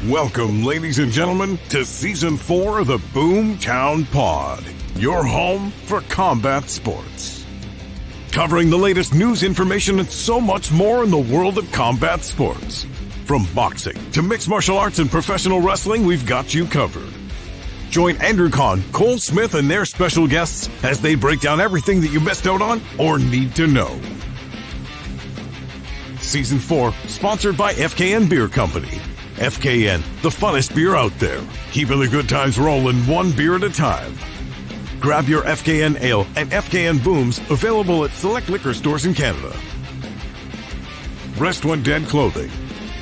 Welcome, ladies and gentlemen, to Season 4 of the Boomtown Pod, your home for combat sports. Covering the latest news, information, and so much more in the world of combat sports. From boxing to mixed martial arts and professional wrestling, we've got you covered. Join Andrew Kahn, Cole Smith, and their special guests as they break down everything that you missed out on or need to know. Season 4, sponsored by FKN Beer Company. FKN, the funnest beer out there. Keeping the good times rolling one beer at a time. Grab your FKN Ale and FKN Booms, available at select liquor stores in Canada. Rest When Dead Clothing.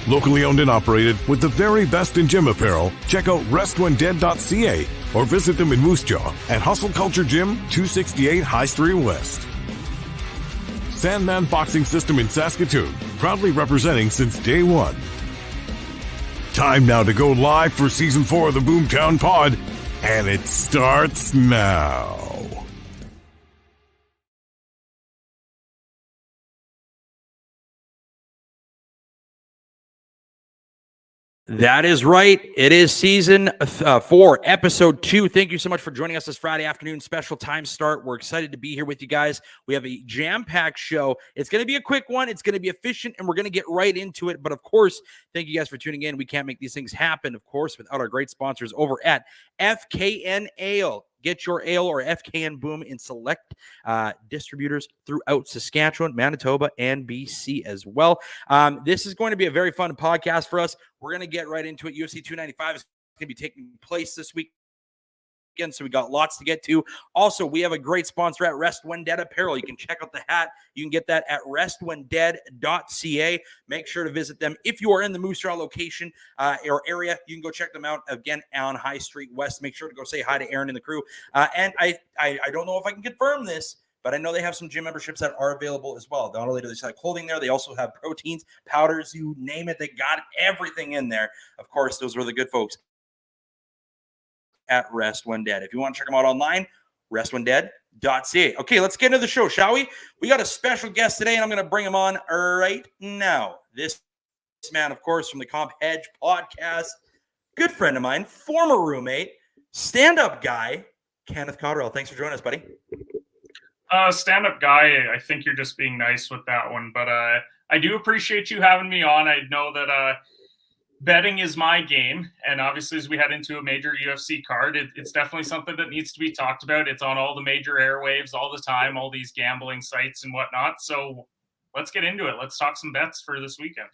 Locally owned and operated with the very best in gym apparel. Check out restwhendead.ca or visit them in Moose Jaw at Hustle Culture Gym, 268 High Street West. Sandman Boxing System in Saskatoon, proudly representing since day one. Time now to go live for Season 4 of the Boomtown Pod, and it starts now. That is right. It is Season 4, Episode 2. Thank you so much for joining us this Friday afternoon special time start. We're excited to be here with you guys. We have a jam-packed show. It's going to be a quick one. It's going to be efficient, and we're going to get right into it. But, of course, thank you guys for tuning in. We can't make these things happen, of course, without our great sponsors over at FKN Ale. Get your ale or FKN Boom in select distributors throughout Saskatchewan, Manitoba, and BC as well. This is going to be a very fun podcast for us. We're going to get right into it. UFC 295 is going to be taking place this week. So we got lots to get to. Also, we have a great sponsor at Rest When Dead Apparel. You can check out the hat. You can get that at restwhendead.ca. Make sure to visit them. If you are in the Moose Jaw location or area, you can go check them out again on High Street West. Make sure to go say hi to Aaron and the crew. And I don't know if I can confirm this, but I know they have some gym memberships that are available as well. Not only do they sell clothing there, they also have proteins, powders, you name it. They got everything in there. Of course, those were the good folks at Rest When Dead. If you want to check them out online, restwhendead.ca. Okay, let's get into the show, shall we? We got a special guest today, and I'm going to bring him on right now. This man, of course, from the Comp Hedge podcast, good friend of mine, former roommate, stand-up guy, Kenneth Cotterill. Thanks for joining us, buddy. Stand-up guy, I think you're just being nice with that one, but I do appreciate you having me on. I know that betting is my game, and obviously as we head into a major UFC card, it's definitely something that needs to be talked about. It's on all the major airwaves all the time, all these gambling sites and whatnot. So let's get into it. Let's talk some bets for this weekend.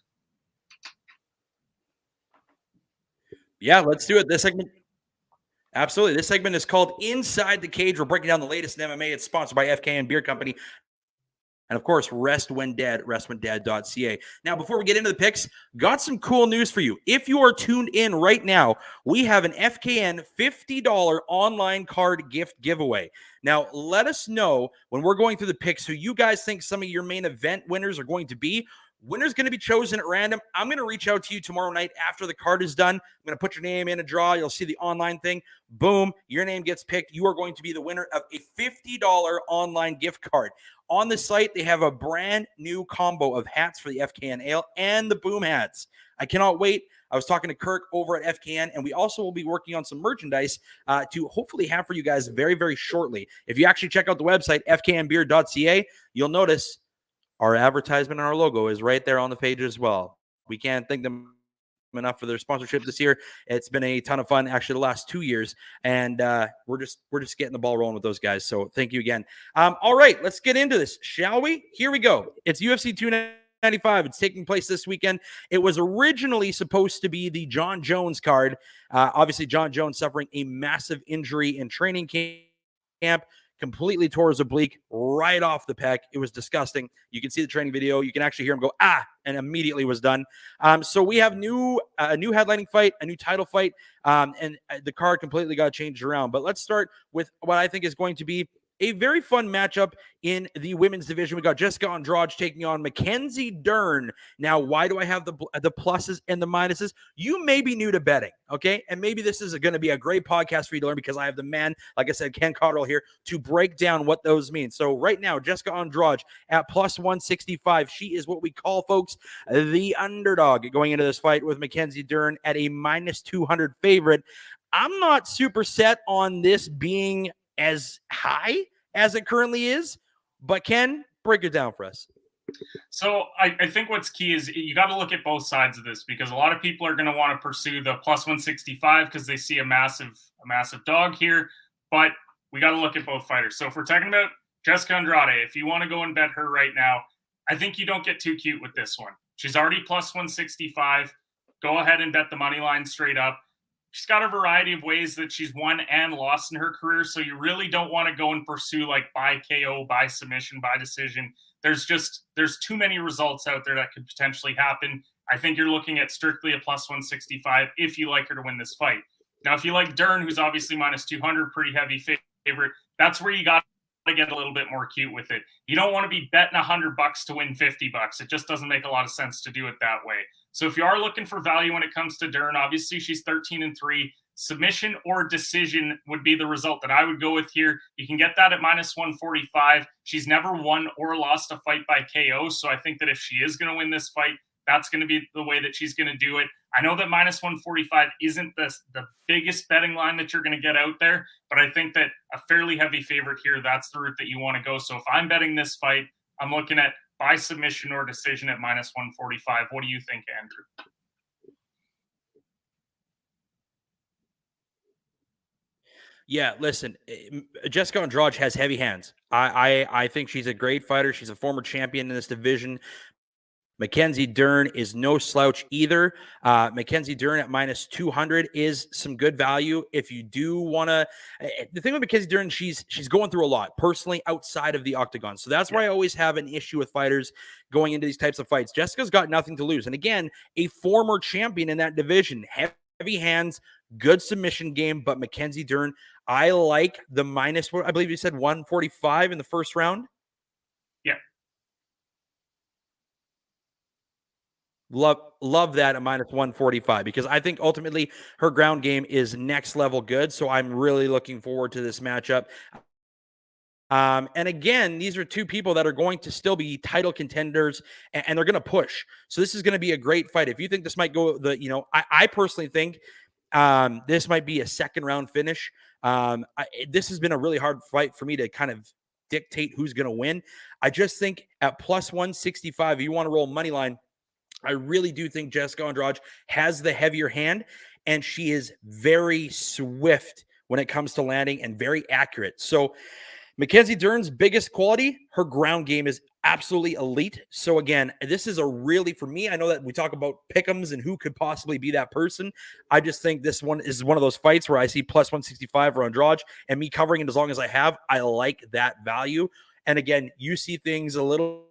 Yeah, let's do it. This segment, absolutely. This segment is called Inside the Cage. We're breaking down the latest in MMA. It's sponsored by FKN Beer Company. And, of course, Rest When Dead, restwhendead.ca. Now, before we get into the picks, got some cool news for you. If you are tuned in right now, we have an FKN $50 online card gift giveaway. Now, let us know when we're going through the picks who you guys think some of your main event winners are going to be. Winner's going to be chosen at random. I'm going to reach out to you tomorrow night after the card is done. I'm going to put your name in a draw. You'll see the online thing. Boom, your name gets picked. You are going to be the winner of a $50 online gift card. On the site, they have a brand new combo of hats for the FKN Ale and the Boom hats. I cannot wait. I was talking to Kirk over at FKN, and we also will be working on some merchandise to hopefully have for you guys very, very shortly. If you actually check out the website, fknbeer.ca, you'll notice our advertisement and our logo is right there on the page as well. We can't thank them enough for their sponsorship this year. It's been a ton of fun, actually, the last 2 years, and we're just getting the ball rolling with those guys. So thank you again. All right, let's get into this, shall we? Here we go. It's UFC 295. It's taking place this weekend. It was originally supposed to be the John Jones card. Obviously, John Jones suffering a massive injury in training camp. Completely tore his oblique right off the pec. It was disgusting. You can see the training video. You can actually hear him go, and immediately was done. So we have a new headlining fight, a new title fight, and the card completely got changed around. But let's start with what I think is going to be a very fun matchup in the women's division. We got Jessica Andrade taking on Mackenzie Dern. Now, why do I have the pluses and the minuses? You may be new to betting, okay? And maybe this is going to be a great podcast for you to learn because I have the man, like I said, Ken Cottrell here to break down what those mean. So right now, Jessica Andrade at plus 165. She is what we call, folks, the underdog going into this fight with Mackenzie Dern at a minus 200 favorite. I'm not super set on this being as high as it currently is, but Ken, break it down for us. So I think what's key is you got to look at both sides of this, because a lot of people are going to want to pursue the plus 165 because they see a massive dog here, but we got to look at both fighters. So if we're talking about Jessica Andrade, if you want to go and bet her right now, I think you don't get too cute with this one. She's already plus 165. Go ahead and bet the money line straight up. She's got a variety of ways that she's won and lost in her career, so you really don't want to go and pursue like by KO, by submission, by decision. There's too many results out there that could potentially happen. I think you're looking at strictly a plus 165 if you like her to win this fight. Now, if you like Dern, who's obviously minus 200, pretty heavy favorite, that's where you got to get a little bit more cute with it. You don't want to be betting $100 to win $50. It just doesn't make a lot of sense to do it that way. So if you are looking for value when it comes to Dern, obviously she's 13-3. Submission or decision would be the result that I would go with here. You can get that at minus 145. She's never won or lost a fight by KO. So I think that if she is going to win this fight, that's going to be the way that she's going to do it. I know that minus 145 isn't the biggest betting line that you're going to get out there, but I think that a fairly heavy favorite here, that's the route that you want to go. So if I'm betting this fight, I'm looking at by submission or decision at minus 145. What do you think, Andrew? Yeah, listen, Jessica Andrade has heavy hands. I think she's a great fighter. She's a former champion in this division. Mackenzie Dern is no slouch either. Mackenzie Dern at minus 200 is some good value. If you do want to, the thing with Mackenzie Dern, she's going through a lot personally outside of the octagon. So that's why I always have an issue with fighters going into these types of fights. Jessica's got nothing to lose. And again, a former champion in that division, heavy hands, good submission game. But Mackenzie Dern, I like the minus, I believe you said 145 in the first round. Yeah. Love that at minus 145 because I think ultimately her ground game is next level good. So I'm really looking forward to this matchup. And again, these are two people that are going to still be title contenders and they're going to push. So this is going to be a great fight. If you think this might go I personally think this might be a second round finish. This has been a really hard fight for me to kind of dictate who's going to win. I just think at plus 165, if you want to roll money line, I really do think Jessica Andrade has the heavier hand, and she is very swift when it comes to landing and very accurate. So Mackenzie Dern's biggest quality, her ground game is absolutely elite. So again, this is a really, for me, I know that we talk about pick'ems and who could possibly be that person. I just think this one is one of those fights where I see plus 165 for Andrade and me covering it as long as I have. I like that value. And again, you see things a little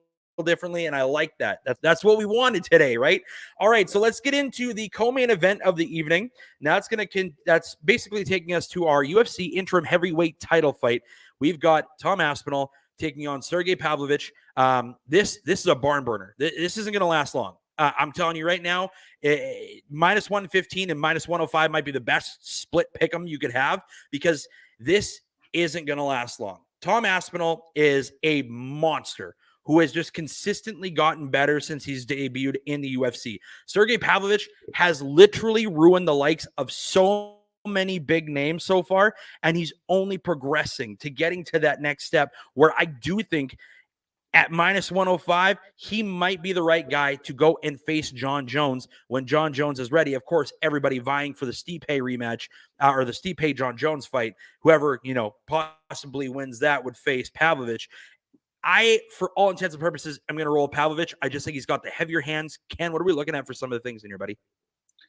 differently, and I like that. That's what we wanted today, right? All right, so let's get into the co-main event of the evening. Now that's basically taking us to our UFC interim heavyweight title fight. We've got Tom Aspinall taking on Sergey Pavlovich. This is a barn burner. This isn't going to last long. I'm telling you right now, minus 115 and minus 105 might be the best split pick'em you could have because this isn't going to last long. Tom Aspinall is a monster who has just consistently gotten better since he's debuted in the UFC. Sergey Pavlovich has literally ruined the likes of so many big names so far, and he's only progressing to getting to that next step where I do think at minus 105, he might be the right guy to go and face John Jones when John Jones is ready. Of course, everybody vying for the Stipe rematch or the Stipe-John Jones fight. Whoever, possibly wins that would face Pavlovich. For all intents and purposes, I'm going to roll Pavlovich. I just think he's got the heavier hands. Ken, what are we looking at for some of the things in here, buddy?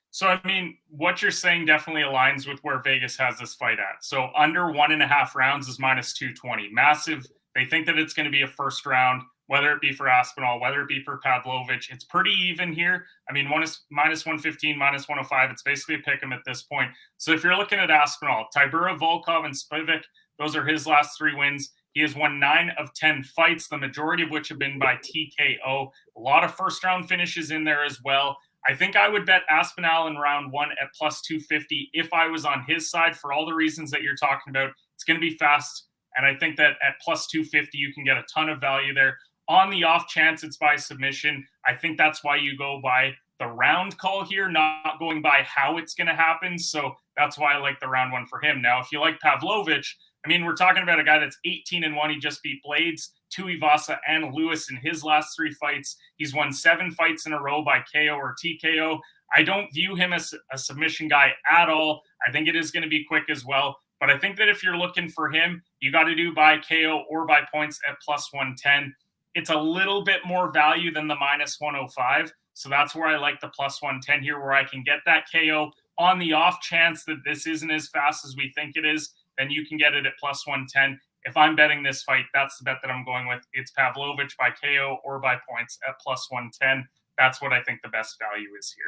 So, I mean, what you're saying definitely aligns with where Vegas has this fight at. So under 1.5 rounds is minus 220. Massive. They think that it's going to be a first round, whether it be for Aspinall, whether it be for Pavlovich. It's pretty even here. I mean, one is minus 115, minus 105. It's basically a pick 'em at this point. So if you're looking at Aspinall, Tybura, Volkov, and Spivak, those are his last 3 wins. He has won 9 of 10 fights, the majority of which have been by TKO. A lot of first-round finishes in there as well. I think I would bet Aspinall in round 1 at plus 250 if I was on his side for all the reasons that you're talking about. It's going to be fast, and I think that at plus 250 you can get a ton of value there. On the off chance it's by submission, I think that's why you go by the round call here, not going by how it's going to happen. So that's why I like the round 1 for him. Now, if you like Pavlovich, I mean, we're talking about a guy that's 18-1. He just beat Blades, Tuivasa, and Lewis in his last 3 fights. He's won 7 fights in a row by KO or TKO. I don't view him as a submission guy at all. I think it is going to be quick as well. But I think that if you're looking for him, you got to do by KO or by points at plus 110. It's a little bit more value than the minus 105. So that's where I like the plus 110 here, where I can get that KO. On the off chance that this isn't as fast as we think it is, then you can get it at plus 110. If I'm betting this fight, that's the bet that I'm going with. It's Pavlovich by KO or by points at plus 110. That's what I think the best value is here.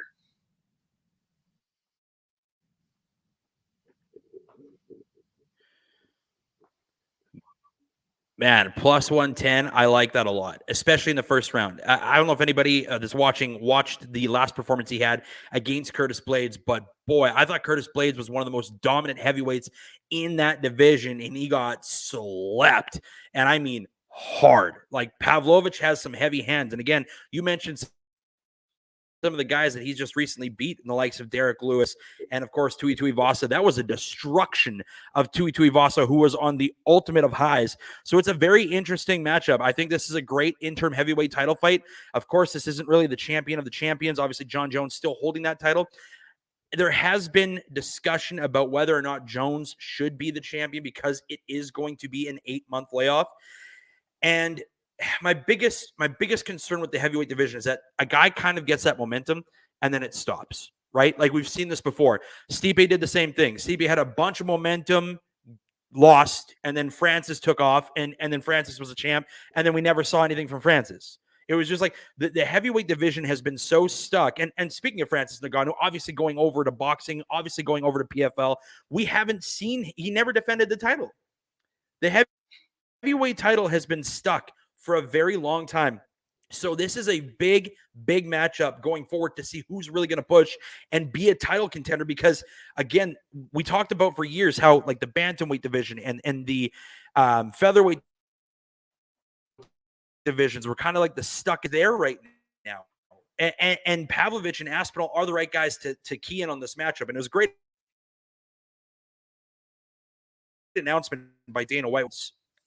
Man, plus 110. I like that a lot, especially in the first round. I don't know if anybody that's watching watched the last performance he had against Curtis Blades, but boy, I thought Curtis Blades was one of the most dominant heavyweights in that division, and he got slept. And I mean hard. Like, Pavlovich has some heavy hands. And again, you mentioned some of the guys that he's just recently beat, in the likes of Derek Lewis and, of course, Tuivasa. That was a destruction of Tuivasa, who was on the ultimate of highs. So it's a very interesting matchup. I think this is a great interim heavyweight title fight. Of course, this isn't really the champion of the champions. Obviously, John Jones still holding that title. There has been discussion about whether or not Jones should be the champion because it is going to be an 8-month layoff. And my biggest concern with the heavyweight division is that a guy kind of gets that momentum and then it stops, right? Like, we've seen this before. Stipe did the same thing. Stipe had a bunch of momentum, lost, and then Francis took off, and then Francis was a champ, and then we never saw anything from Francis. It was just like the heavyweight division has been so stuck. And speaking of Francis Ngannou, obviously going over to boxing, obviously going over to PFL, we haven't seen, he never defended the title. The heavyweight title has been stuck for a very long time. So this is a big, big matchup going forward to see who's really going to push and be a title contender. Because, again, we talked about for years how, like, the bantamweight division and the featherweight divisions were kind of like the stuck there right now. And Pavlovich and Aspinall are the right guys to key in on this matchup. And it was a great announcement by Dana White.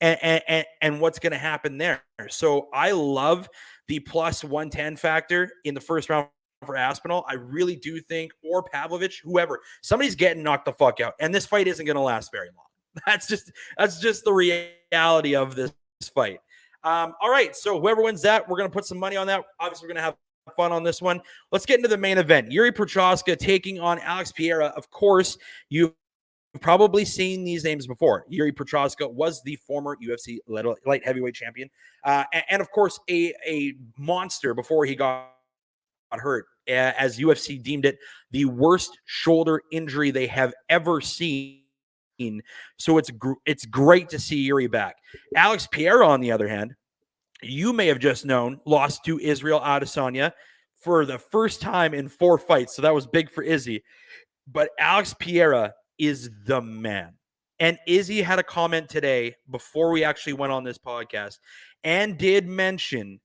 And what's going to happen there. So I love the plus 110 factor in the first round for Aspinall. I really do think, or Pavlovich, whoever, somebody's getting knocked the fuck out. And this fight isn't going to last very long. That's just the reality of this fight. All right. So whoever wins that, we're going to put some money on that. Obviously, we're going to have fun on this one. Let's get into the main event. Yuri Prochazka taking on Alex Pereira. Of course, you've probably seen these names before. Yuri Prochazka was the former UFC light heavyweight champion. And of course, a monster before he got hurt, as UFC deemed it the worst shoulder injury they have ever seen. So it's great to see Yuri back. Alex Pereira, on the other hand, you may have just known, lost to Israel Adesanya for the first time in 4 fights. So that was big for Izzy. But Alex Pereira is the man. And Izzy had a comment today before we actually went on this podcast and did mention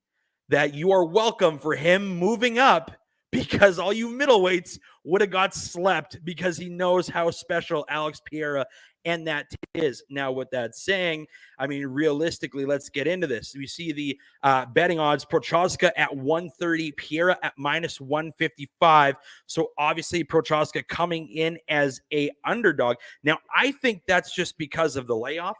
that you are welcome for him moving up, because all you middleweights would have got slept, because he knows how special Alex Pereira and that is. Now, with that saying, I mean, realistically, let's get into this. We see the betting odds: Prochazka at 130, Pereira at minus 155. So obviously Prochazka coming in as a underdog. Now, I think that's just because of the layoff.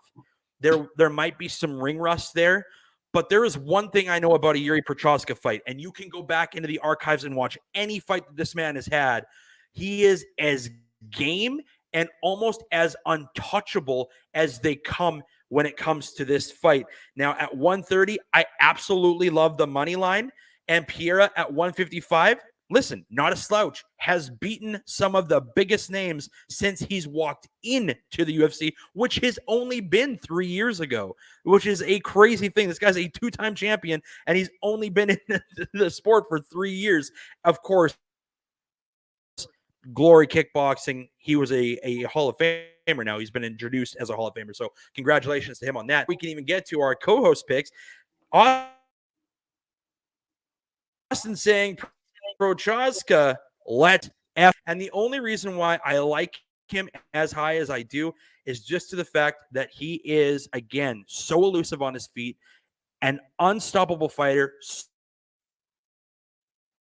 There might be some ring rust there. But there is one thing I know about a Yuri Prochazka fight, and you can go back into the archives and watch any fight that this man has had. He is as game and almost as untouchable as they come when it comes to this fight. Now, at 130, I absolutely love the money line. And Pereira at 155, listen, not a slouch, has beaten some of the biggest names since he's walked into the UFC, which has only been 3 years ago, which is a crazy thing. This guy's a 2-time champion, and he's only been in the sport for 3 years. Of course, Glory Kickboxing, he was a Hall of Famer now. He's been introduced as a Hall of Famer. So congratulations to him on that. We can even get to our co-host picks. Austin saying Prochazka, let F. And the only reason why I like him as high as I do is just to the fact that he is, again, so elusive on his feet, an unstoppable fighter,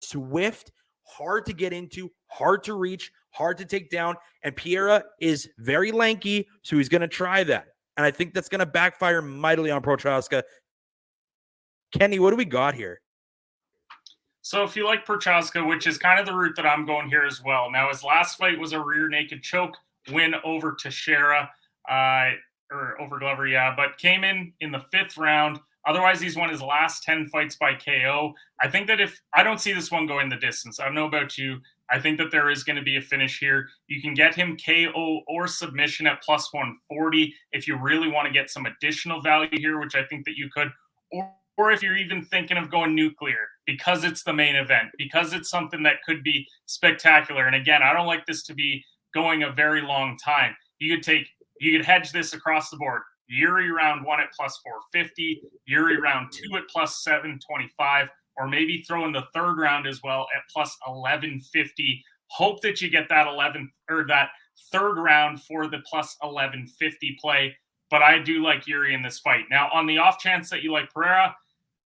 swift, hard to get into, hard to reach, hard to take down. And Pereira is very lanky, so he's going to try that. And I think that's going to backfire mightily on Prochazka. Kenny, what do we got here? So if you like Prochazka, which is kind of the route that I'm going here as well. Now, his last fight was a rear naked choke win over Teixeira, or over Glover, but came in the 5th round. Otherwise, he's won his last 10 fights by KO. I think that I don't see this one going the distance. I don't know about you. I think that there is going to be a finish here. You can get him KO or submission at plus 140 if you really want to get some additional value here, which I think that you could. Or if you're even thinking of going nuclear, because it's the main event, because it's something that could be spectacular. And again, I don't like this to be going a very long time. You could hedge this across the board. Jeudy round 1 at plus 450, Jeudy round 2 at plus 725, or maybe throw in the 3rd round as well at plus 1150. Hope that you get that 3rd round for the plus 1150 play. But I do like Jeudy in this fight. Now, on the off chance that you like Pereira,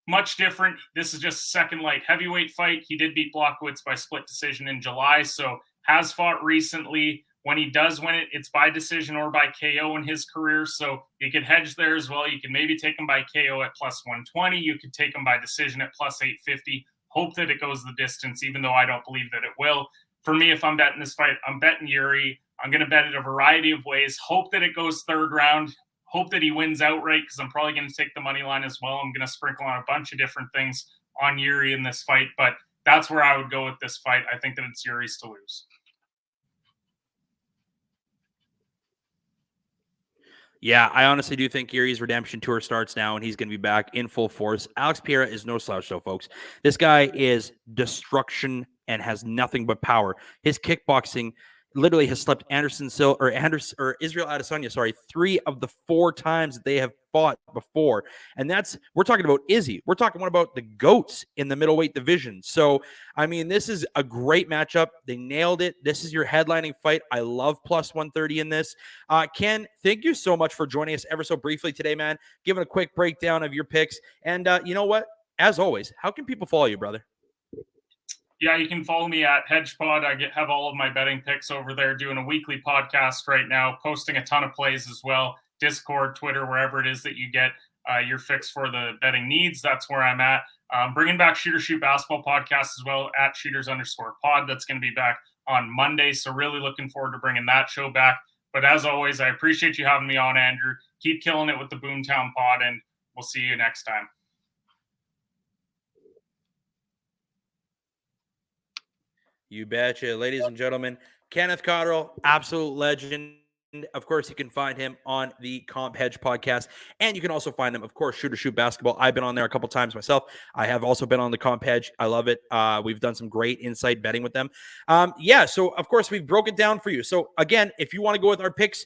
much different. This is just second light heavyweight fight. He did beat Blachowicz by split decision in July, so has fought recently. When he does win it, it's by decision or by KO in his career, so you could hedge there as well. You can maybe take him by KO at plus 120. You could take him by decision at plus 850. Hope that it goes the distance, even though I don't believe that it will. For me, if I'm betting this fight, I'm betting Jeudy. I'm going to bet it a variety of ways. Hope that it goes 3rd round. Hope that he wins outright, because I'm probably going to take the money line as well. I'm going to sprinkle on a bunch of different things on Jeudy in this fight, but that's where I would go with this fight. I think that it's Jeudy's to lose. Yeah, I honestly do think Jeudy's redemption tour starts now, and he's going to be back in full force. Alex Pereira is no slouch, though, folks. This guy is destruction and has nothing but power. His kickboxing literally has slept Israel Adesanya, 3 of the 4 times that they have fought before. And we're talking about Izzy. We're talking about the GOATs in the middleweight division. So, I mean, this is a great matchup. They nailed it. This is your headlining fight. I love plus 130 in this. Ken, thank you so much for joining us ever so briefly today, man. Giving a quick breakdown of your picks. And you know what? As always, how can people follow you, brother? Yeah, you can follow me at HedgePod. I have all of my betting picks over there, doing a weekly podcast right now, posting a ton of plays as well. Discord, Twitter, wherever it is that you get your fix for the betting needs. That's where I'm at. Bringing back Shooter Shoot Basketball podcast as well at shooters_pod. That's going to be back on Monday. So really looking forward to bringing that show back. But as always, I appreciate you having me on, Andrew. Keep killing it with the Boomtown Pod, and we'll see you next time. You betcha. Ladies and gentlemen, Kenneth Cotterill, absolute legend. Of course, you can find him on the Comp Hedge podcast, and you can also find him, of course, Shooter Shoot Basketball. I've been on there a couple times myself. I have also been on the Comp Hedge. I love it. We've done some great insight betting with them. So of course we've broke it down for you. So again, if you want to go with our picks,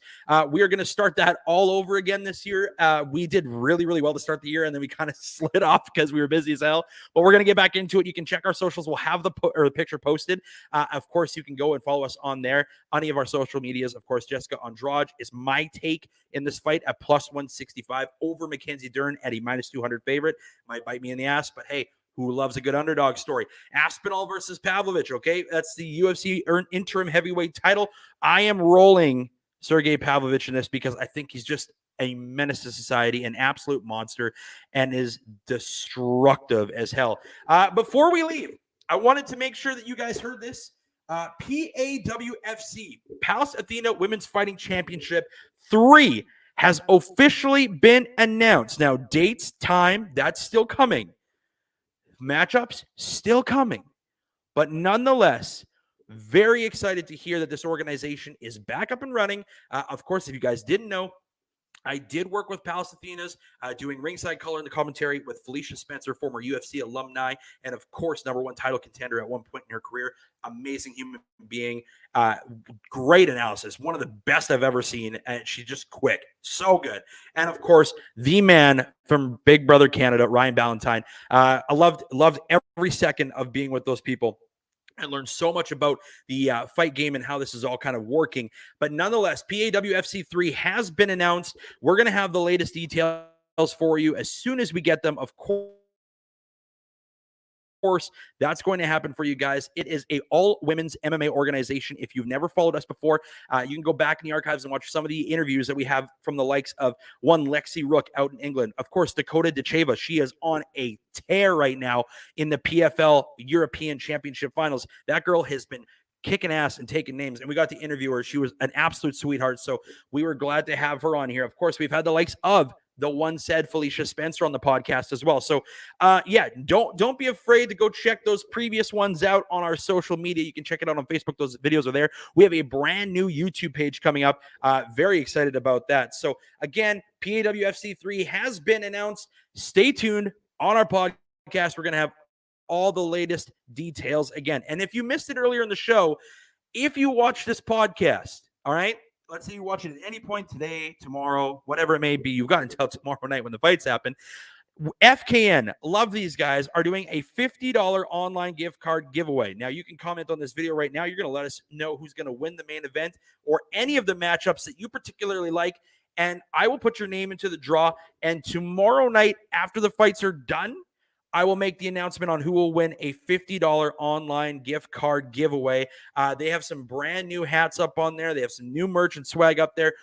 we are going to start that all over again this year. We did really, really well to start the year, and then we kind of slid off because we were busy as hell. But we're going to get back into it. You can check our socials. We'll have the picture posted. Of course, you can go and follow us on there, on any of our social medias. Of course, Jessica Andrade is my take in this fight at plus 165 over Mackenzie Dern at a minus 200 favorite. Might bite me in the ass, but hey, who loves a good underdog story? Aspinall versus Pavlovich, okay? That's the UFC interim heavyweight title. I am rolling Sergey Pavlovich in this because I think he's just a menace to society, an absolute monster, and is destructive as hell. Before we leave, I wanted to make sure that you guys heard this. PAWFC, Palace Athena Women's Fighting Championship 3 has officially been announced. Now, dates, time, that's still coming. Matchups, still coming. But nonetheless, very excited to hear that this organization is back up and running. Of course, if you guys didn't know, I did work with Palace Athenas, doing ringside color in the commentary with Felicia Spencer, former UFC alumni, and of course, #1 title contender at one point in her career. Amazing human being, great analysis, one of the best I've ever seen, and she's just quick, so good. And of course, the man from Big Brother Canada, Ryan Ballantyne. I loved every second of being with those people. I learned so much about the fight game and how this is all kind of working. But nonetheless, PAWFC 3 has been announced. We're going to have the latest details for you as soon as we get them. Of course, that's going to happen for you guys. It is a all women's MMA organization. If you've never followed us before, you can go back in the archives and watch some of the interviews that we have from the likes of one Lexi Rook out in England. Of course, Dakota Decheva. She is on a tear right now in the PFL European Championship Finals. That girl has been kicking ass and taking names, and we got to interview her. She was an absolute sweetheart, so we were glad to have her on here. Of course, we've had the likes of the one said Felicia Spencer on the podcast as well. So yeah, don't be afraid to go check those previous ones out on our social media. You can check it out on Facebook. Those videos are there. We have a brand new YouTube page coming up. Very excited about that. So again, PAWFC 3 has been announced. Stay tuned on our podcast. We're going to have all the latest details again. And if you missed it earlier in the show, if you watch this podcast, all right, let's say you watch it at any point today, tomorrow, whatever it may be, you've got until tomorrow night when the fights happen. FKN, love these guys, are doing a $50 online gift card giveaway. Now, you can comment on this video right now. You're going to let us know who's going to win the main event or any of the matchups that you particularly like, and I will put your name into the draw. And tomorrow night, after the fights are done, I will make the announcement on who will win a $50 online gift card giveaway. They have some brand new hats up on there. They have some new merch and swag up there.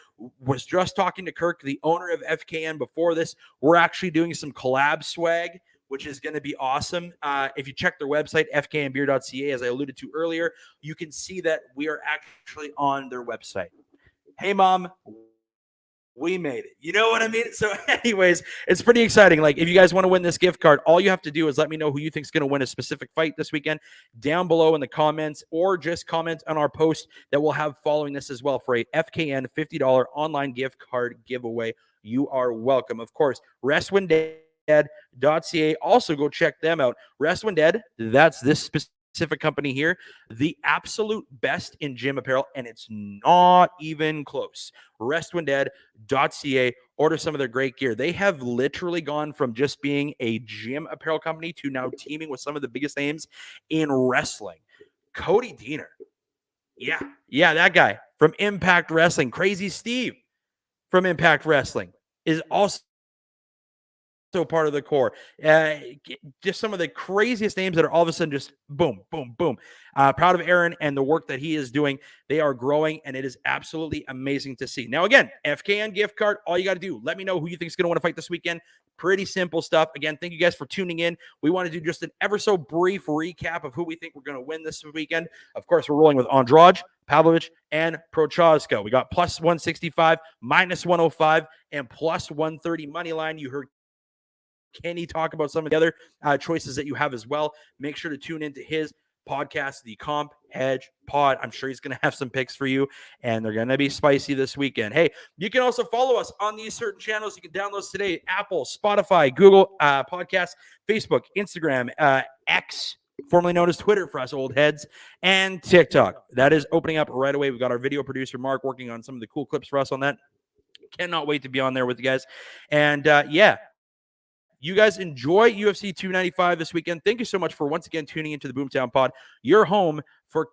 Was just talking to Kirk, the owner of FKN, before this. We're actually doing some collab swag, which is going to be awesome. If you check their website, fknbeer.ca, as I alluded to earlier, you can see that we are actually on their website. Hey, Mom. We made it. You know what I mean? So anyways, it's pretty exciting. Like, if you guys want to win this gift card, all you have to do is let me know who you think is going to win a specific fight this weekend down below in the comments, or just comment on our post that we'll have following this as well for a FKN $50 online gift card giveaway. You are welcome. Of course, restwhendead.ca. Also go check them out. Rest When Dead, that's this specific company here, the absolute best in gym apparel, and it's not even close. restwhendead.ca. Order some of their great gear. They have literally gone from just being a gym apparel company to now teaming with some of the biggest names in wrestling. Cody Deaner, yeah, that guy from Impact Wrestling. Crazy Steve from Impact Wrestling is also part of the core. Just some of the craziest names that are all of a sudden just boom, boom, boom. Proud of Aaron and the work that he is doing. They are growing, and it is absolutely amazing to see. Now, again, FKN gift card, all you got to do, let me know who you think is going to want to fight this weekend. Pretty simple stuff. Again, thank you guys for tuning in. We want to do just an ever so brief recap of who we think we're going to win this weekend. Of course, we're rolling with Andrade, Pavlovich, and Prochazka. We got plus 165, minus 105, and plus 130 money line. You heard Kenny talk about some of the other choices that you have as well. Make sure to tune into his podcast, the Comp Hedge Pod. I'm sure he's going to have some picks for you, and they're going to be spicy this weekend. Hey, you can also follow us on these certain channels. You can download us today: Apple, Spotify, Google Podcasts, Facebook, Instagram, X, formerly known as Twitter for us old heads, and TikTok. That is opening up right away. We've got our video producer, Mark, working on some of the cool clips for us on that. Cannot wait to be on there with you guys. And yeah, you guys enjoy UFC 295 this weekend. Thank you so much for once again tuning into the Boomtown Pod, your home for